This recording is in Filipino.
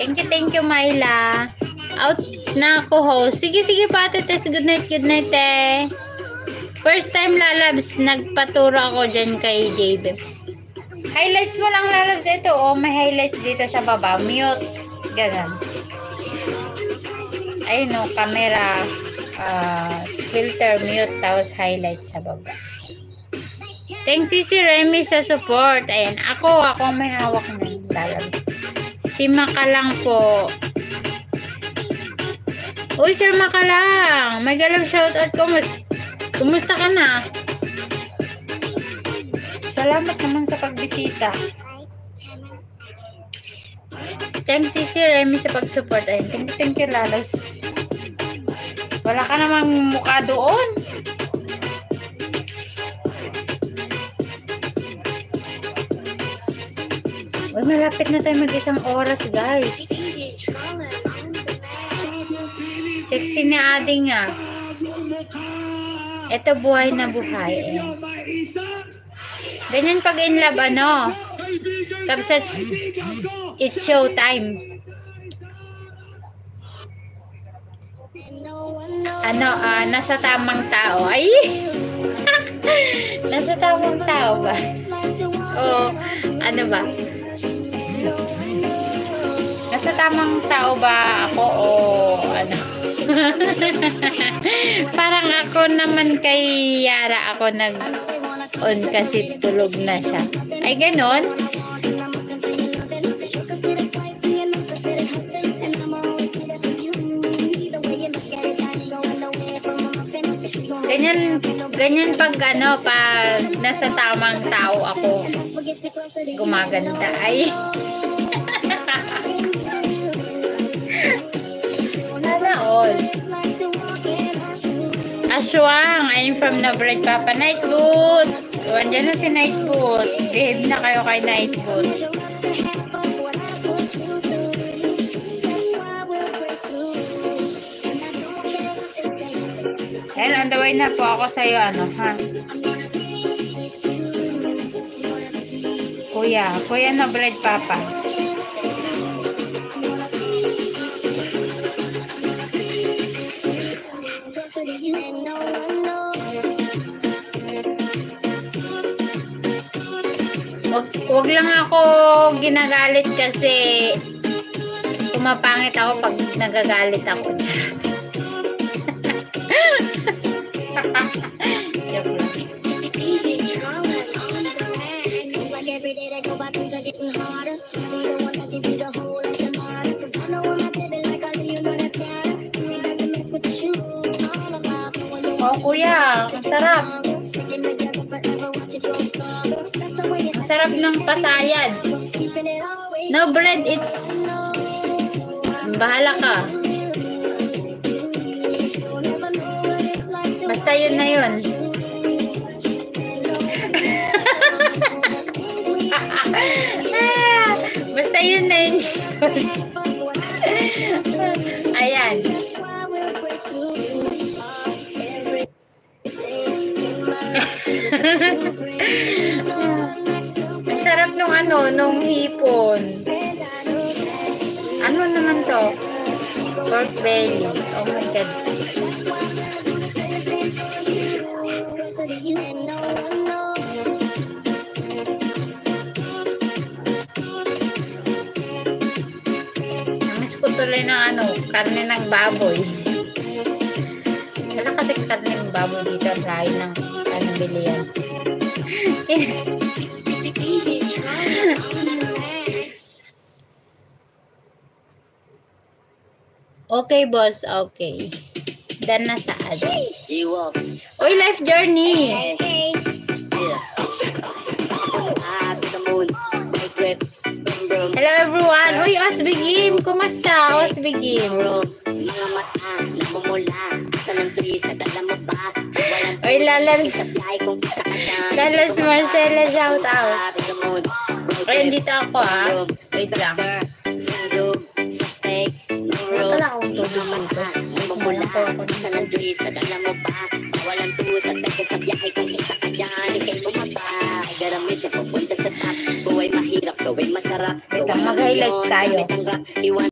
Thank you, Myla. Out na ako, host. Sige, Pate Tess. Good night, eh. First time, lalabs, nagpaturo ako dyan kay JB. Highlights mo lang, lalabs. Ito, may highlights dito sa baba. Mute. Ganun. Ayun, camera, filter, mute, tapos highlights sa baba. Thanks, si Remy sa support. Ayan, ako may hawak ng lalabs. Si Makalang po. Uy, Sir Makalang. May galaw shoutout ko. Kumusta ka na? Salamat naman sa pagbisita. Thanks, si Remy sa pag-support. Ayun, thank you, Lalos. Wala ka namang mukha doon. Uy, malapit na tayo mag-isang oras, guys. Sexy ni Ading nga. Ito buhay na buhay. Ganyan pag in love, tapos it's show time. Nasa tamang tao. Ay! Nasa tamang tao ba? O, ba? Nasa tamang tao ba ako o Parang ako naman kay Yara, ako nag-on kasi tulog na siya. Ay, ganon? Ganyan pag pag nasa tamang tao ako, gumaganda. Ay. All. Aswang, I'm from Nabred Papa. Nightboot. Andiyan na si Nightboot. Behave na kayo kay Nightboot. Ayan, on the way na po ako sa'yo, ha? Kuya Nabred Papa. Wag lang ako ginagalit kasi pumapangit ako pag nagagalit ako. Oh, kuya, ang sarap. Sarap ng pasayad. No bread, it's bahala ka. Basta yun na yun. Basta yun na yun. Ayan. Ang sarap nung hipon. Ano naman to? Pork belly. Oh my God. Namiss ko tuloy ng karne ng baboy. Wala kasi karne ng baboy dito sa lain ng bilihan. Okay, boss. Okay. Done na sa ads. Uy, life journey. Hello, everyone. Uy, Osbigim. Kumusta, Osbigim? Uy, Lalas Marcela, shout out. Uy, dito ako, Wait lang. Wala pala akong tubig dito. Wala po ako sa nandun sa dala mo ba? Walang tusat na sa biyahe kung isa ka dyan. Ikay bumaba. Garami siya pupunta sa top. Buhay mahirap, gawin masarap. Mag-highlights tayo.